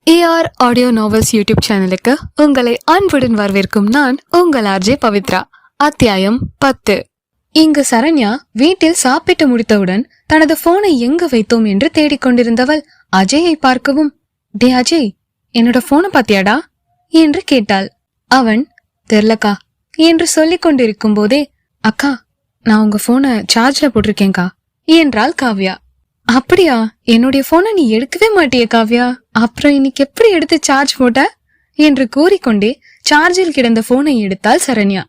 AR audio novels YouTube சேனலுக்கு உங்களை அன்புடன் வரவேற்கும் நான் உங்கள் ஆர்ஜே பவித்ரா. அத்தியாயம் 10. இங்கு சரண்யா வீட்டில் சாப்பிட்டு முடித்தவுடன் தனது போனை எங்கு வைத்தோம் என்று தேடிக்கொண்டிருந்தவள் அஜயை பார்க்கவும், டே அஜய், என்னோட போனை பாத்தியாடா என்று கேட்டாள். அவன், தெர்லக்கா என்று சொல்லிக் கொண்டிருக்கும் போதே, அக்கா, நான் உங்க போனை சார்ஜ்ல போட்டிருக்கேன்கா என்றாள் காவ்யா. அப்படியா? என்னுடைய போனை நீ எடுக்கவே மாட்டிய காவ்யா, அப்புறம் இன்னைக்கு எப்படி எடுத்து சார்ஜ் போட்ட என்று கூறிக்கொண்டே சார்ஜில் கிடந்த போனை எடுத்தாள் சரண்யா.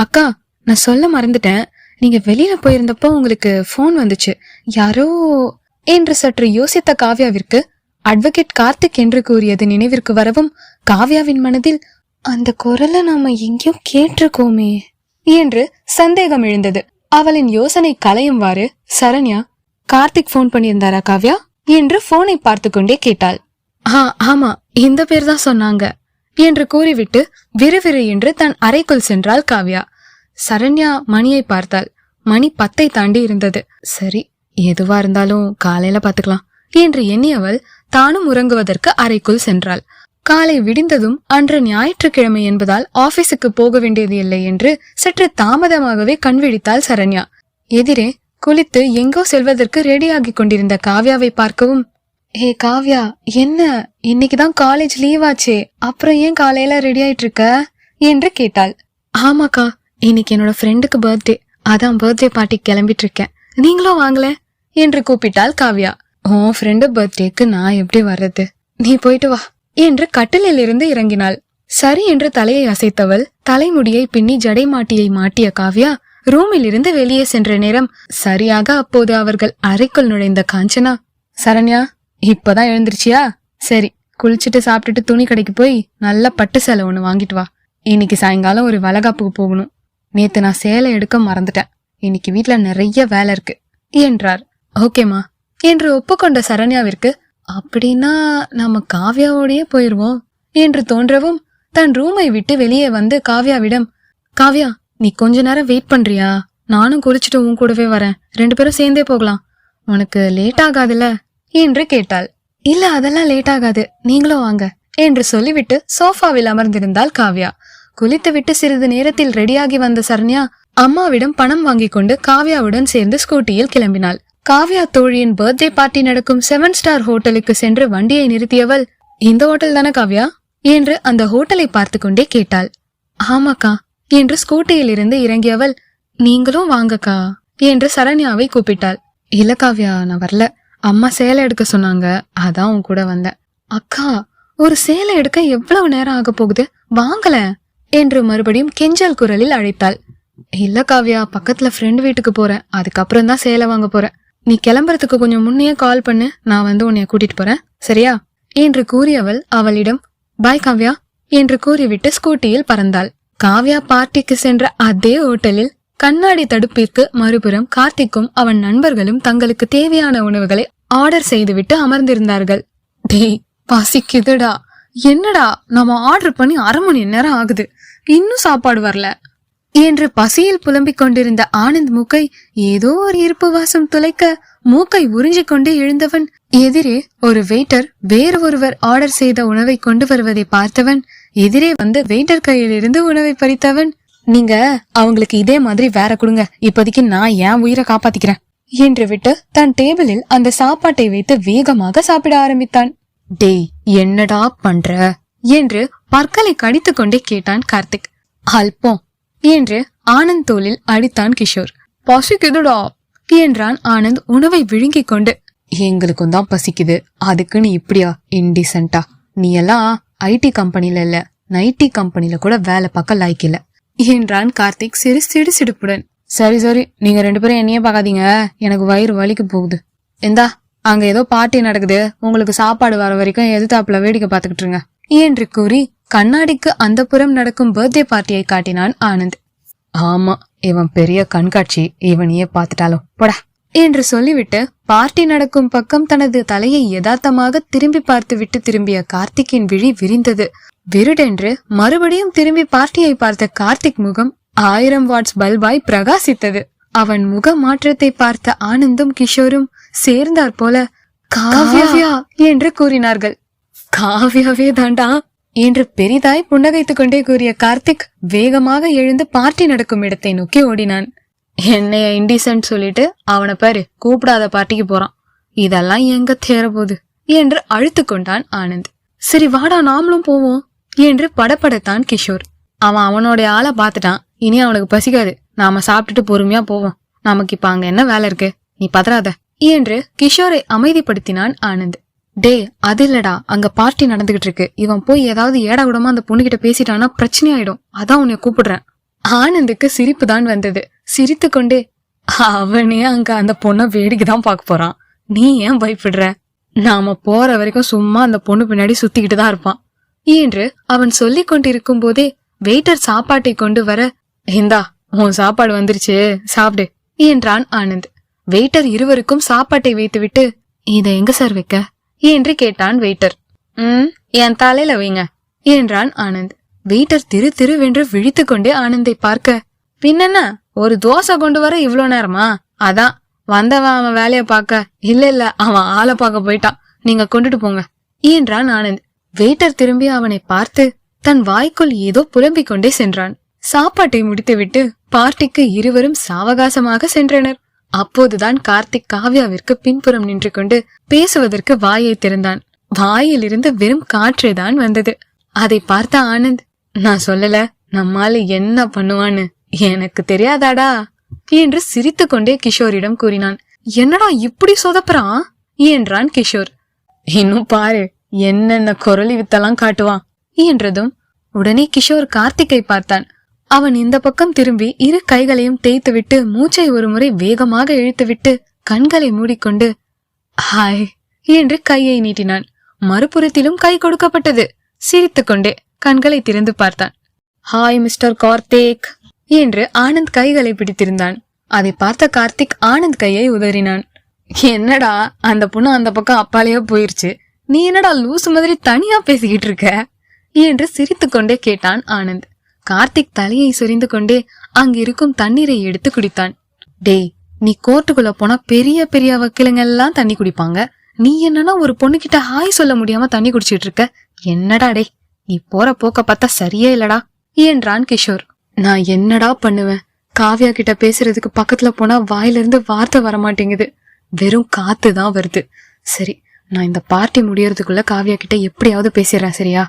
அக்கா, நான் சொல்ல மறந்துட்டேன், நீங்க வெளியில போயிருந்தப்போ உங்களுக்கு போன் வந்துச்சு, யாரோ என்று சற்று யோசித்த காவ்யாவிற்கு அட்வொகேட் கார்த்திக் என்று கூறியது நினைவிற்கு வரவும் காவ்யாவின் மனதில் அந்த குரலை நாம எங்கேயோ கேட்டிருக்கோமே என்று சந்தேகம் எழுந்தது. அவளின் யோசனை கலையும்வாறு சரண்யா, கார்த்திக் போன் பண்ணியிருந்தாரா காவ்யா என்று போனை பார்த்து கொண்டே கேட்டாள். ஆமா, இந்த பேர் தான் சொன்னாங்க என்று கூறிவிட்டு விறுவிறு என்று தன் அறைக்குள் சென்றாள் காவ்யா. சரண்யா மணியை பார்த்தாள். மணி 10 தாண்டி இருந்தது. சரி, எதுவா இருந்தாலும் காலையில பாத்துக்கலாம் என்று எண்ணியவள் தானும் உறங்குவதற்கு அறைக்குள் சென்றாள். காலை விடிந்ததும் அன்று ஞாயிற்றுக்கிழமை என்பதால் ஆபீஸுக்கு போக வேண்டியது இல்லை என்று சற்று தாமதமாகவே கண்விழித்தாள் சரண்யா. எதிரே குளித்து எங்கோ செல்வதற்கு ரெடியாகி கொண்டிருந்த காவ்யாவை பார்க்கவும், ஹே காவ்யா, என்ன இன்னைக்குதான் காலேஜ் லீவ் ஆச்சே, அப்புறம் ஏன் காலையில ரெடி ஆயிட்டு இருக்க என்று கேட்டாள். ஆமாக்கா, இன்னைக்கு என்னோட ஃப்ரெண்டுக்கு பர்த்டே, அதான் பர்த்டே பார்ட்டிக்கு கிளம்பிட்டு இருக்கேன், நீங்களும் வாங்கல என்று கூப்பிட்டாள் காவ்யா. உன் ஃப்ரெண்டு பர்த்டேக்கு நான் எப்படி வர்றது, நீ போயிட்டு வா என்று கட்டிலில் இருந்து இறங்கினாள். சரி என்று தலையை அசைத்தவள் தலைமுடியை பின்னி ஜடை மாட்டியை மாட்டிய காவ்யா ரூமில் இருந்து வெளியே சென்ற நேரம் சரியாக அப்போது அவர்கள் அறைக்குள் நுழைந்த காஞ்சனா, சரண்யா, இப்பதான் எழுந்திருச்சியா? சரி, குளிச்சுட்டு சாப்பிட்டுட்டு துணி கடைக்கு போய் நல்ல பட்டு சேலை ஒண்ணு வாங்கிட்டு வா, இன்னைக்கு சாயங்காலம் ஒரு வளகாப்புக்கு போகணும், நேத்து நான் சேலை எடுக்க மறந்துட்டேன், இன்னைக்கு வீட்டுல நிறைய வேலை இருக்கு என்றார். ஓகேமா என்று ஒப்புக்கொண்ட சரண்யாவிற்கு, அப்படின்னா நம்ம காவ்யாவோடயே போயிருவோம் என்று தோன்றவும் தன் ரூமை விட்டு வெளியே வந்து காவ்யாவிடம், காவ்யா, நீ கொஞ்ச நேரம் வெயிட் பண்றியா? நானும் குளிச்சுட்டு உன் கூடவே வரேன், 2 பேரும் சேர்ந்தே போகலாம், உனக்கு லேட் ஆகாதுல என்று கேட்டாள். இல்ல, அதெல்லாம் லேட் ஆகாது, நீங்களும் வாங்க என்று சொல்லிவிட்டு சோஃபாவில் அமர்ந்திருந்தாள் காவ்யா. குளித்து விட்டு சிறிது நேரத்தில் ரெடியாகி வந்த சரண்யா அம்மாவிடம் பணம் வாங்கி கொண்டு காவ்யாவுடன் சேர்ந்து ஸ்கூட்டியில் கிளம்பினாள். காவ்யா தோழியின் பர்த்டே பார்ட்டி நடக்கும் 7 ஸ்டார் ஹோட்டலுக்கு சென்று வண்டியை நிறுத்தியவள், இந்த ஹோட்டல் தானே காவ்யா என்று அந்த ஹோட்டலை பார்த்து கொண்டே கேட்டாள். ஆமாக்கா என்று ஸ்கூட்டியில் இருந்து இறங்கியவள், நீங்களும் வாங்கக்கா என்று சரண்யாவை கூப்பிட்டாள். இல்ல காவ்யா, நான் வரல, அம்மா சேலை எடுக்க சொன்னாங்க, அதான் உன் கூட வந்தேன். அக்கா, ஒரு சேலை எடுக்க எவ்வளவு நேரம் ஆக போகுது, வாங்கல என்று மறுபடியும் கெஞ்சல் குரலில் அழைத்தாள். இல்ல காவ்யா, பக்கத்துல ஃப்ரெண்ட் வீட்டுக்கு போறேன், அதுக்கப்புறம் தான் சேலை வாங்க போறேன், நீ கிளம்புறதுக்கு கொஞ்சம் முன்னையே கால் பண்ணு, நான் வந்து உன்னைய கூட்டிட்டு போறேன், சரியா என்று கூறியவள் அவளிடம், பாய் காவ்யா என்று கூறிவிட்டு ஸ்கூட்டியில் பறந்தாள். காவ்யா பார்ட்டிக்கு சென்ற அதே ஹோட்டலில் கண்ணாடி தடுப்பிற்கு மறுபுறம் கார்த்திக்கும் அவன் நண்பர்களும் தங்களுக்கு தேவையான உணவுகளை ஆர்டர் செய்துவிட்டு அமர்ந்திருந்தார்கள். டேய், பசிக்குதுடா, என்னடா நம்ம ஆர்டர் பண்ணி 1/2 மணி நேரம் ஆகுது, இன்னும் சாப்பாடு வரல என்று பசியில் புலம்பிக் கொண்டிருந்த ஆனந்த் மூக்கை ஏதோ ஒரு இருப்பு வாசம் துளைக்க மூக்கை உறிஞ்சிக் கொண்டே எழுந்தவன் எதிரே ஒரு வெயிட்டர் வேறு ஒருவர் ஆர்டர் செய்த உணவை கொண்டு வருவதை பார்த்தவன் எதிரே வந்து வெயிட்டர் கையில் இருந்து உணவை பறித்தவன், நீங்க அவங்களுக்கு இதே மாதிரி வேற கொடுங்க, இப்போதைக்கு நான் என் உயிரை காப்பாத்திக்கிறேன் என்று விட்டு தன் டேபிளில் அந்த சாப்பாட்டை வைத்து வேகமாக சாப்பிட ஆரம்பித்தான். டேய், என்னடா பண்ற என்று பற்களை கடித்து கொண்டே கேட்டான் கார்த்திக். அல்பம் என்று ஆனந்த் தோளில் அடித்தான் கிஷோர். பசிக்குதுடா என்றான் ஆனந்த் உணவை விழுங்கிக் கொண்டு. எங்களுக்கும் தான் பசிக்குது, அதுக்கு நீ இப்படியா இன்டிசென்டா, நீ எல்லாம் ஐடி கம்பெனில இல்ல, நைட்டி கம்பெனில கூட வேலை பார்க்க லாய்க்கு இல்ல என்றான் கார்த்திக் சிறு சிடுசிடுப்புடன். சரி சரி, நீங்க 2 பேரும் என்னையே பார்க்காதீங்க, எனக்கு வயிறு வலிக்கு போகுது, இந்தா அங்க ஏதோ பார்ட்டி நடக்குது, உங்களுக்கு சாப்பாடு வர வரைக்கும் எதிர்த்தாப்புல வேடிக்கை பார்த்துக்கிட்டு இருங்க என்று கூறி கண்ணாடிக்கு அந்த புறம் நடக்கும் பர்த்டே பார்ட்டியை காட்டினான் ஆனந்த். ஆமா, இவன் பெரிய கண்காட்சி, இவனையே பார்த்துட்டாலும் போடா என்று சொல்லிவிட்டு பார்ட்டி நடக்கும் பக்கம் தனது தலையை யதார்த்தமாக திரும்பி பார்த்து விட்டு திரும்பிய கார்த்திக்கின் விழி விரிந்தது. விருடென்று மறுபடியும் திரும்பி பார்ட்டியை பார்த்த கார்த்திக் முகம் 1000 வாட்ஸ் பல்பாய் பிரகாசித்தது. அவன் முக மாற்றத்தை பார்த்த ஆனந்தும் கிஷோரும் சேர்ந்தார் போல காவ்யா என்று கூறினார்கள். காவியாவே தாண்டா என்று பெரிதாய் புன்னகைத்துக் கொண்டே கூறிய கார்த்திக் வேகமாக எழுந்து பார்ட்டி நடக்கும் இடத்தை நோக்கி ஓடினான். என்னைய இன்டிசென்ட் சொல்லிட்டு அவனை பாரு கூப்பிடாத பார்ட்டிக்கு போறான், இதெல்லாம் எங்க தேரப்போகுது என்று அழுத்து கொண்டான் ஆனந்த். சரி வாடா நாமளும் போவோம் என்று படப்படத்தான் கிஷோர். அவன் அவனோட ஆளை பாத்துட்டான், இனி அவனுக்கு பசிக்காது, நாம சாப்பிட்டுட்டு பொறுமையா போவோம், நமக்கு இப்ப அங்க என்ன வேலை இருக்கு, நீ பதறாத என்று கிஷோரை அமைதிப்படுத்தினான் ஆனந்த். டே அது இல்லடா, அங்க பார்ட்டி நடந்துகிட்டு இருக்கு, இவன் போய் ஏதாவது ஏடா கூடமா அந்த பொண்ணுகிட்ட பேசிட்டானா பிரச்சனை ஆயிடும், அதான் உன்னை கூப்பிடுறேன். ஆனந்துக்கு சிரிப்பு தான் வந்தது. சிரித்து கொண்டே அவனே அங்க அந்த பொண்ணை வேடிக்கைதான் பார்க்க போறான், நீ ஏன் பயப்படுற, நாம போற வரைக்கும் சும்மா அந்த பொண்ணு பின்னாடி சுத்திக்கிட்டு தான் இருப்பான் என்று அவன் சொல்லிக் கொண்டிருக்கும் போதே வெயிட்டர் சாப்பாட்டை கொண்டு வர, இந்தா உன் சாப்பாடு வந்துருச்சு சாப்பிடு என்றான் ஆனந்த். வெயிட்டர் இருவருக்கும் சாப்பாட்டை வைத்துவிட்டு, இத எங்க சார் வைக்க என்று கேட்டான் வெயிட்டர். என் தலையில வைங்க என்றான் ஆனந்த். வெயிட்டர் திரு திருவென்று விழித்து கொண்டே ஆனந்தை பார்க்க, பின்னென்ன ஒரு தோசை கொண்டு வர இவ்வளவு நேரமா, அதான் வந்தவன் அவன் வேலைய பார்க்க, இல்ல அவன் ஆளை பார்க்க போயிட்டான், நீங்க கொண்டுட்டு போங்க என்றான் ஆனந்த். வெயிட்டர் திரும்பி அவனை பார்த்து தன் வாய்க்குள் ஏதோ புலம்பிக் கொண்டே சென்றான். சாப்பாட்டை முடித்துவிட்டு பார்ட்டிக்கு இருவரும் சாவகாசமாக சென்றனர். அப்போதுதான் கார்த்திக் காவ்யாவிற்கு பின்புறம் நின்று கொண்டு பேசுவதற்கு வாயை திறந்தான். வாயிலிருந்து வெறும் காற்றுதான் வந்தது. அதை பார்த்த ஆனந்த், நான் சொல்லல நம்மால என்ன பண்ணுவான்னு எனக்கு தெரியாதாடா என்று சிரித்து கொண்டே கிஷோரிடம் கூறினான். என்னடா இப்படி சொதப்புறான் என்றான் கிஷோர். இன்னும் பாரு என்னென்ன குரலி வித்தெல்லாம் காட்டுவான் என்றதும் உடனே கிஷோர் கார்த்திக்கை பார்த்தான். அவன் இந்த பக்கம் திரும்பி இரு கைகளையும் தேய்த்துவிட்டு மூச்சை ஒரு முறை வேகமாக இழுத்துவிட்டு கண்களை மூடிக்கொண்டு ஹாய் என்று கையை நீட்டினான். மறுபுறத்திலும் கை கொடுக்கப்பட்டது. சிரித்துக்கொண்டே கண்களை திறந்து பார்த்தான். ஹாய் மிஸ்டர் கார்த்திக் என்று ஆனந்த் கைகளை பிடித்திருந்தான். அதை பார்த்த கார்த்திக் ஆனந்த் கையை உதறினான். என்னடா அந்த பொண்ணு அந்த பக்கம் அப்பாலேயே போயிருச்சு, நீ என்னடா லூசு மாதிரி தனியா பேசிக்கிட்டு இருக்க என்று சிரித்துக்கொண்டே கேட்டான் ஆனந்த். கார்த்திக் தலையை சொரிந்து கொண்டே அங்கிருக்கும் தண்ணீரை எடுத்து குடித்தான். டேய், நீ கோர்ட்டுக்குள்ள போனா பெரிய பெரிய வக்கீலுங்க எல்லாம் தண்ணி குடிப்பாங்க, நீ என்னன்னா ஒரு பொண்ணுகிட்ட ஹாய் சொல்ல முடியாம தண்ணி குடிச்சிட்டு இருக்க, என்னடா டே, நீ போற போக்க பார்த்தா சரியே இல்லடா என்றான் கிஷோர். நான் என்னடா பண்ணுவேன், காவ்யா கிட்ட பேசுறதுக்கு பக்கத்துல போனா வாயிலிருந்து வார்த்தை வரமாட்டேங்குது, வெறும் காத்துதான் வருது. சரி, நான் இந்த பார்ட்டி முடியறதுக்குள்ள காவ்யா கிட்ட எப்படியாவது பேசிடுறேன் சரியா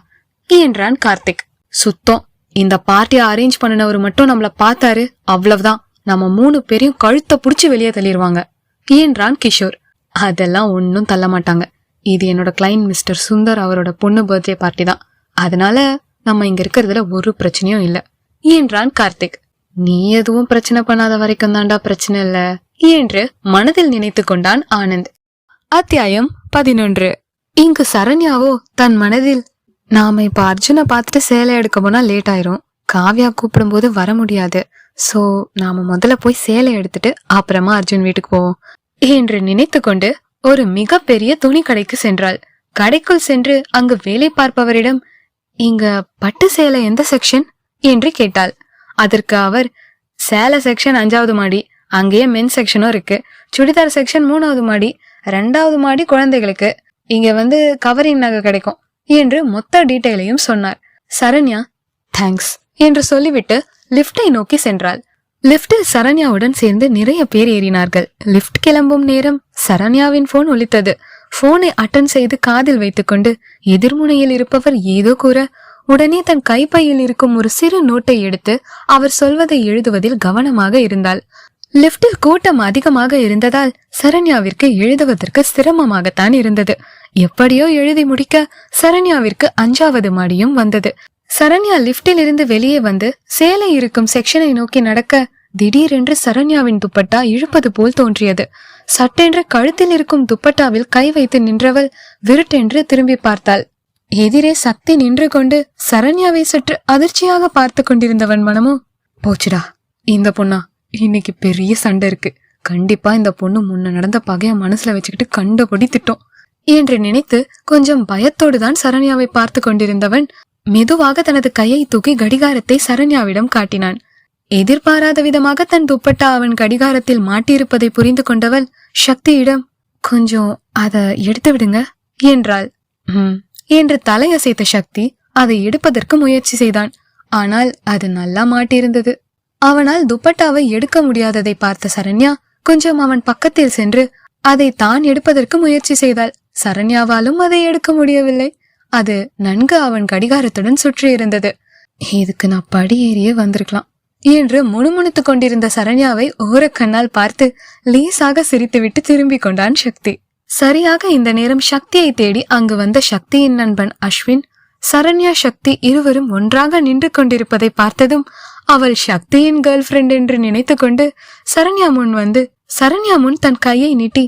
என்றான் கார்த்திக். சுத்தம், இந்த பார்ட்டியை அரேஞ்ச் பண்ணினவர் மட்டும் நம்மள பார்த்தாரு அவ்வளவுதான், நம்ம 3 பேரையும் கழுத்தை புடிச்சு வெளியே தள்ளிடுவாங்க என்றான் கிஷோர். அதெல்லாம் ஒன்னும் தள்ள மாட்டாங்க, இது என்னோட கிளைண்ட் மிஸ்டர் சுந்தர் அவரோட பொண்ணு பர்த்டே பார்ட்டி தான், அதனால நம்ம இங்க இருக்கிறதுல ஒரு பிரச்சனையும் இல்ல என்றான் கார்த்திக். நீ எதுவும் பிரச்சனை பண்ணாத வரைக்கும் தாண்டா பிரச்சனை இல்ல என்று மனதில் நினைத்து கொண்டான் ஆனந்த். அத்தியாயம் 11. இங்கு சரண்யாவோ தன் மனதில், நாம இப்ப அர்ஜுனை பார்த்துட்டு சேலை எடுக்க போனா லேட் ஆயிரும், காவ்யா கூப்பிடும் போது வர முடியாது, சோ நாம முதல்ல போய் சேலை எடுத்துட்டு அப்புறமா அர்ஜுன் வீட்டுக்கு போவோம் என்று நினைத்து கொண்டு ஒரு மிகப்பெரிய துணி கடைக்கு சென்றாள். கடைக்குள் சென்று அங்கு வேலை பார்ப்பவரிடம், இங்க பட்டு சேலை எந்த செக்ஷன் என்று கேட்டாள். அதற்கு அவர், சேலை செக்ஷன் 5வது மாடி, அங்கேயே மென் செக்ஷனும் இருக்கு, சுடிதார் செக்ஷன் 3வது மாடி, 2வது மாடி குழந்தைகளுக்கு, இங்க கவரிங் நகை கிடைக்கும் என்று மொத்த டீட்டெயிலையும் சொன்னார். சரண்யா தேங்க்ஸ் என்று சொல்லிவிட்டு லிப்டை நோக்கி சென்றாள். லிப்டில் சரண்யாவுடன் சேர்ந்து நிறைய பேர் ஏறினார்கள். லிப்ட் கிளம்பும் நேரம் சரண்யாவின் போன் ஒலித்தது. போனை அட்டன் செய்து காதில் வைத்துக்கொண்டு எதிர்முனையில் இருப்பவர் ஏதோ கூற, உடனே தன் கைப்பையில் இருக்கும் ஒரு சிறு நோட்டை எடுத்து அவர் சொல்வதை எழுதுவதில் கவனமாக இருந்தாள். லிப்டில் கூட்டம் அதிகமாக இருந்ததால் சரண்யாவிற்கு எழுதுவதற்கு சிரமமாகத்தான் இருந்தது. எப்படியோ எழுதி முடிக்க சரண்யாவிற்கு 5வது மாடியும் வந்தது. சரண்யா லிப்டில் இருந்து வெளியே வந்து சேலை இருக்கும் செக்ஷனை நோக்கி நடக்க, திடீரென்று சரண்யாவின் துப்பட்டா இழுப்பது போல் தோன்றியது. சட்டென்று கழுத்தில் இருக்கும் துப்பட்டாவில் கை வைத்து நின்றவள் விருட்டென்று திரும்பி பார்த்தாள். எதிரே சக்தி நின்று கொண்டு சரண்யாவை சற்று அதிர்ச்சியாக பார்த்து கொண்டிருந்தவன் மனமோ, போச்சுடா, இந்த பொண்ணா, இன்னைக்கு பெரிய சண்டை இருக்கு, கண்டிப்பா இந்த பொண்ணு முன்ன நடந்த பகைய மனசுல வச்சுக்கிட்டு கண்டபடி திட்டம் என்று நினைத்து கொஞ்சம் பயத்தோடுதான் சரண்யாவை பார்த்து கொண்டிருந்தவன் மெதுவாக தனது கையை தூக்கி கடிகாரத்தை சரண்யாவிடம் காட்டினான். எதிர்பாராத விதமாக தன் துப்பட்டா அவன் கடிகாரத்தில் மாட்டியிருப்பதை புரிந்து கொண்டவள் சக்தியிடம், கொஞ்சம் அத எடுத்து விடுங்க என்றாள். என்று தலையசைத்த சக்தி அதை எடுப்பதற்கு முயற்சி செய்தான். ஆனால் அது நல்லா மாட்டியிருந்தது. அவனால் துப்பட்டாவை எடுக்க முடியாததை பார்த்த சரண்யா கொஞ்சம் அவன் பக்கத்தில் சென்று அதை தான் எடுப்பதற்கு முயற்சி செய்தாள். சரண்யாவாலும் அதை எடுக்க முடியவில்லை. அது நன்கு அவன் கடிகாரத்துடன் சுற்றி இருந்தது. இதுக்கு நான் படியேறியே வந்திருக்கலாம் என்று முணுமுணுத்துக் கொண்டிருந்த சரண்யாவை ஓரக்கண்ணால் பார்த்து லேசாக சிரித்துவிட்டு திரும்பிக் கொண்டான் சக்தி. சரியாக இந்த நேரம் சக்தியை தேடி அங்கு வந்த சக்தியின் நண்பன் அஸ்வின், சரண்யா, சக்தி இருவரும் ஒன்றாக நின்று கொண்டிருப்பதை பார்த்ததும் அவள் சக்தியின் கேர்ள் ஃப்ரெண்ட் என்று நினைத்து கொண்டு சரண்யா முன் தன் கையை நீட்டி,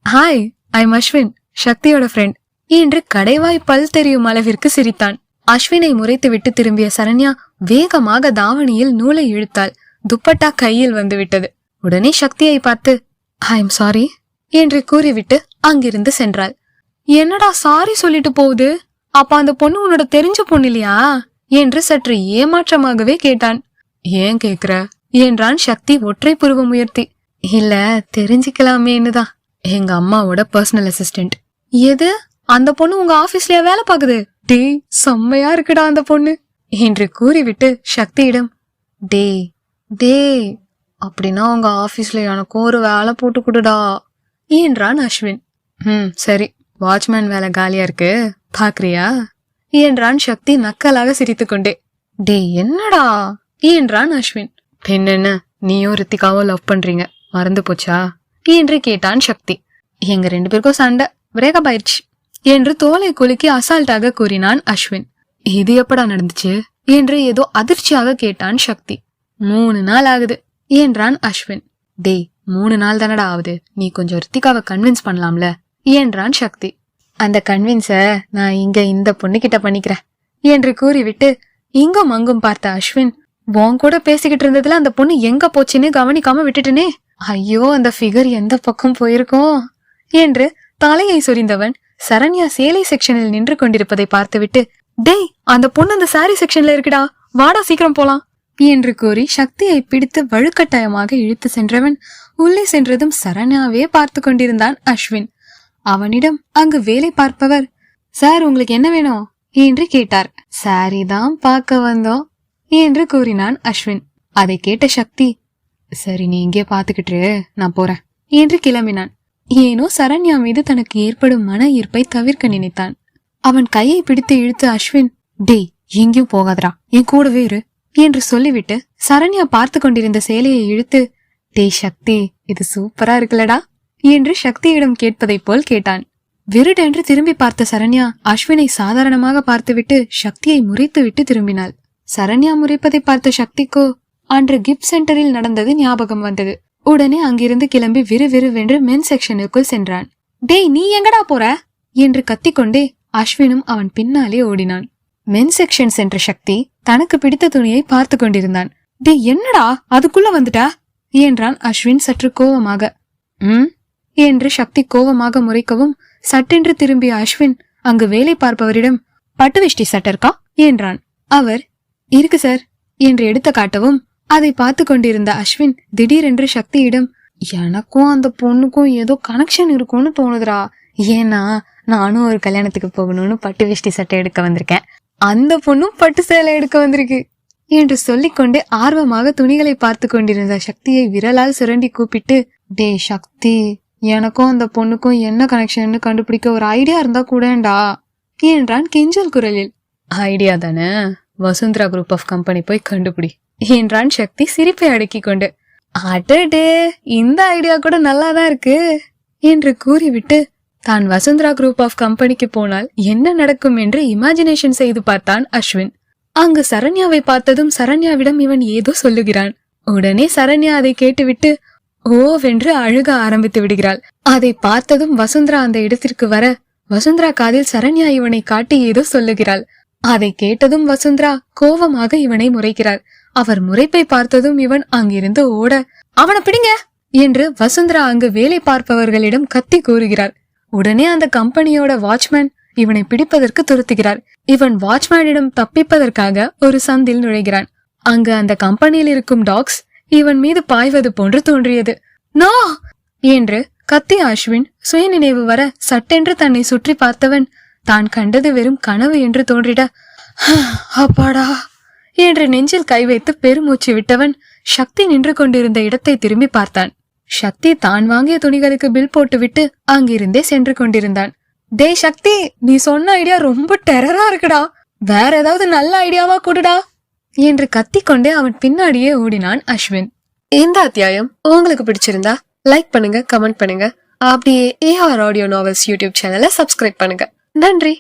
ஹாய், ஐம் அஸ்வின், சக்தியோட ஃப்ரெண்ட் என்று கடைவாய் பல் தெரியும் அளவிற்கு சிரித்தான். அஸ்வினை முறைத்துவிட்டு திரும்பிய சரண்யா வேகமாக தாவணியில் நூலை இழுத்தாள். துப்பட்டா கையில் வந்து விட்டது. உடனே சக்தியை பார்த்து ஐ எம் சாரி என்று கூறிவிட்டு அங்கிருந்து சென்றாள். என்னடா சாரி சொல்லிட்டு போகுது? அப்ப அந்த பொண்ணு உன்னோட தெரிஞ்ச பொண்ணு இல்லையா என்று சற்று ஏமாற்றமாகவே கேட்டான். ஏன் கேக்குற என்றான் சக்தி ஒற்றை புருவம் உயர்த்தி. இல்ல, தெரிஞ்சுக்கலாமேன்னுதான். எங்க அம்மாவோட பர்சனல் அசிஸ்டன்ட். எது? அந்த பொண்ணு உங்க ஆபீஸ்லயா வேலை பாக்குது? டேய், செம்மையா இருக்குடா அந்த பொண்ணு என்று கூறிவிட்டு சக்தியிடம், டே டே அப்படின்னா உங்க ஆபீஸ்ல எனக்கும் ஒரு வேலை போட்டு கொடுடா என்றான் அஸ்வின். சரி, வாட்ச்மேன் வேலை காலியா இருக்கு, பாக்குறியா என்றான் சக்தி நக்கலாக சிரித்துக்கொண்டே. டே என்னடா என்றான் அஸ்வின். பின்னென்ன, நீயும் ரித்திகாவோ லவ் பண்றீங்க, மறந்து போச்சா என்று கேட்டான் சக்தி. எங்க 2 பேருக்கும் சண்டை, பிரேக்கப் ஆயிடுச்சு என்று தோலை குலுக்கி அசால்ட்டாக கூறினான் அஸ்வின். இது எப்படா நடந்துச்சு என்று ஏதோ அதிர்ச்சியாக கேட்டான் சக்தி. 3 நாள் ஆகுது என்றான் அஸ்வின். டேய், 3 நாள் தானடா ஆகுது, நீ கொஞ்சம் ரித்திகாவை கன்வின்ஸ் பண்ணலாம்ல என்றான் சக்தி. அந்த கன்வின்ஸ நான் இங்க இந்த பொண்ணுகிட்ட பண்ணிக்கிறேன் என்று கூறிவிட்டு இங்கும் அங்கும் பார்த்த அஸ்வின், உன் கூட பேசிக்கிட்டு இருந்ததுல அந்த பொண்ணு எங்க போச்சுன்னு கவனிக்காம விட்டுட்டனே, ஐயோ அந்த ஃபிகர் எந்த பக்கம் போயிருக்கோம் என்று தலையை சொரிந்தவன் சரண்யா சேலை செக்ஷனில் நின்று கொண்டிருப்பதை பார்த்துவிட்டு, டேய், அந்த பொண்ணு அந்த சாரி செக்ஷன்ல இருக்குடா, வாடா சீக்கிரம் போலாம் என்று கூறி சக்தியை பிடித்து வலுக்கட்டாயமாக இழுத்து சென்றவன் உள்ளே சென்றதும் சரண்யாவே பார்த்து கொண்டிருந்தான் அஸ்வின். அவனிடம் அங்கு வேலை பார்ப்பவர், சார் உங்களுக்கு என்ன வேணும் என்று கேட்டார். சாரி தான் பார்க்க வந்தோம் என்று கூறினான் அஸ்வின். அதை கேட்ட சக்தி, சரி நீ இங்கே பாத்துக்கிட்டு நான் போறேன் என்று கிளம்பினான். ஏனோ சரண்யா மீது தனக்கு ஏற்படும் மன ஈர்ப்பை தவிர்க்க நினைத்தான். அவன் கையை பிடித்து இழுத்து அஸ்வின், டேய் எங்கேயும் போகாதரா, என் கூடவே இரு என்று சொல்லிவிட்டு சரண்யா பார்த்து கொண்டிருந்த சேலையை இழுத்து, டேய் சக்தி, இது சூப்பரா இருக்குல்லடா என்று சக்தியிடம் கேட்பதை போல் கேட்டான். விருடென்று திரும்பி பார்த்த சரண்யா அஸ்வினை சாதாரணமாக பார்த்துவிட்டு சக்தியை முறைத்துவிட்டு திரும்பினாள். சரண்யா முறைப்பதை பார்த்த சக்திக்கோ அன்று கிஃப்ட் சென்டரில் நடந்தது ஞாபகம் வந்தது. உடனே அங்கிருந்து கிளம்பி விறுவிறுவென்று மென் செக்ஷனுக்குள் சென்றான். டேய் நீ எங்கடா போற என்று கத்திக்கொண்டே அஸ்வினும் அவன் பின்னாலே ஓடினான். மென் செக்ஷன் சென்ற சக்தி தனக்கு பிடித்த துணியை பார்த்து கொண்டிருந்தான். டேய் என்னடா அதுக்குள்ள வந்துட்டா என்றான் அஸ்வின் சற்று கோவமாக. என்று சக்தி கோவமாக முறைக்கவும் சட்டென்று திரும்பிய அஸ்வின் அங்கு வேலை பார்ப்பவரிடம், பட்டு வேஷ்டி சட்டர்க்கா என்றான். அவர், இருக்கு சார் என்று எடுத்து காட்டவும் அதை பார்த்து கொண்டிருந்த அஸ்வின் திடீரென்று சக்தியிடம், எனக்கும் அந்த பொண்ணுக்கும் ஏதோ கனெக்ஷன் இருக்கும்னு தோணுதுரா, ஏன்னா நானும் ஒரு கல்யாணத்துக்கு போகணும்னு பட்டு வேஷ்டி சட்டை எடுக்க வந்திருக்கேன், அந்த பொண்ணும் பட்டு சேலை எடுக்க வந்திருக்கு என்று சொல்லிக்கொண்டு ஆர்வமாக துணிகளை பார்த்து கொண்டிருந்த சக்தியை விரலால் சுரண்டி கூப்பிட்டு, டே சக்தி, எனக்கும் அந்த பொண்ணுக்கும் என்ன கனெக்ஷன் கண்டுபிடிக்க ஒரு ஐடியா இருந்தா கூடண்டா என்றான் கெஞ்சல் குரலில். ஐடியா தானே, வசுந்தரா குரூப் ஆஃப் கம்பெனி போய் கண்டுபிடி என்றான் சக்தி சிரிப்பை அடக்கி கொண்டு. அடடே, இந்த ஐடியா கூட நல்லாதான் இருக்கு என்று கூறிவிட்டு தான் வசுந்தரா குரூப் ஆஃப் கம்பெனிக்கு போனால் என்ன நடக்கும் என்று இமேஜினேஷன் செய்து பார்த்தான் அஸ்வின். அங்கு சரண்யாவை பார்த்ததும் சரண்யாவிடம் இவன் ஏதோ சொல்லுகிறான். உடனே சரண்யா அதை கேட்டுவிட்டு ஓவென்று அழுக ஆரம்பித்து விடுகிறாள். அதை பார்த்ததும் வசுந்தரா அந்த இடத்திற்கு வர வசுந்தரா காதில் சரண்யா இவனை காட்டி ஏதோ சொல்லுகிறாள். அதை கேட்டதும் வசுந்தரா கோபமாக இவனை முறைக்கிறார். அவர் முறைப்பை பார்த்ததும் இவன் அங்கிருந்து ஓட, அவனை பிடிங்க என்று வசுந்தரா அங்கு வேலை பார்ப்பவர்களிடம் கத்தி கூறுகிறார். உடனே அந்த கம்பெனியோட வாட்ச்மேன் இவனை பிடிப்பதற்கு துரத்துகிறார். இவன் வாட்ச்மேனிடம் தப்பிப்பதற்காக ஒரு சந்தில் நுழைகிறான். அங்கு அந்த கம்பெனியில் இருக்கும் டாக்ஸ் இவன் மீது பாய்வது போன்று தோன்றியது. நோ என்று கத்திய அஸ்வின் சுயநினைவு வர சட்டென்று தன்னை சுற்றி பார்த்தவன் தான் கண்டது வெறும் கனவு என்று தோன்றிட அப்பாடா என்று நெஞ்சில் கை வைத்து பெருமூச்சு விட்டவன் சக்தி நின்று கொண்டிருந்த இடத்தை திரும்பி பார்த்தான். சக்தி தான் வாங்கிய துணிகளுக்கு பில் போட்டுவிட்டு அங்கிருந்தே சென்று கொண்டிருந்தான். டேய் சக்தி, நீ சொன்ன ஐடியா ரொம்ப டெரரா இருக்குடா, வேற ஏதாவது நல்ல ஐடியாவா கொடுடா என்று கத்திக்கொண்டே அவன் பின்னாடியே ஓடினான் அஸ்வின். இந்த அத்தியாயம் உங்களுக்கு பிடிச்சிருந்தா லைக் பண்ணுங்க, கமெண்ட் பண்ணுங்க, அப்படியே AR ஆடியோ நாவல்ஸ் யூடியூப் சேனலை சப்ஸ்கிரைப் பண்ணுங்க. நன்றி.